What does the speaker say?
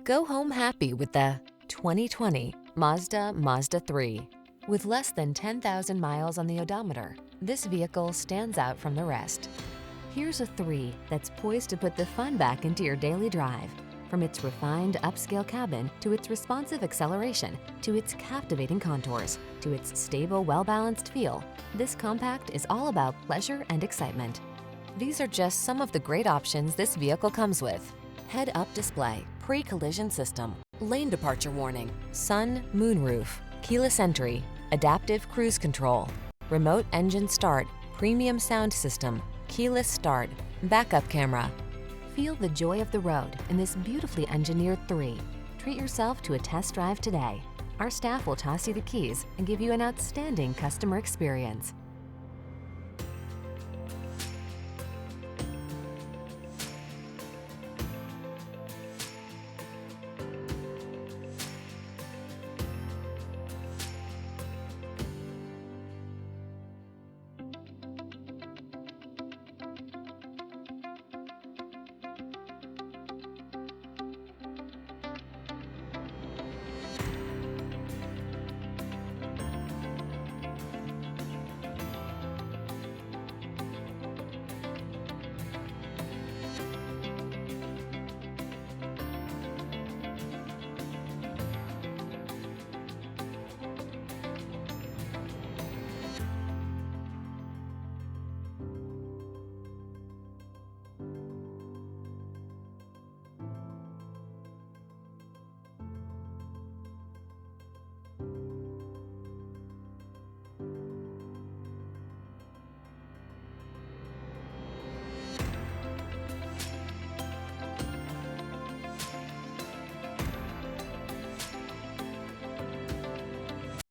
Go home happy with the 2020 Mazda Mazda3. With less than 10,000 miles on the odometer, this vehicle stands out from the rest. Here's a 3 that's poised to put the fun back into your daily drive. From its refined upscale cabin to its responsive acceleration to its captivating contours to its stable, well-balanced feel, this compact is all about pleasure and excitement. These are just some of the great options this vehicle comes with: head-up display, pre-collision system, lane departure warning, sun, moonroof, keyless entry, adaptive cruise control, remote engine start, premium sound system, keyless start, backup camera. Feel the joy of the road in this beautifully engineered 3. Treat yourself to a test drive today. Our staff will toss you the keys and give you an outstanding customer experience.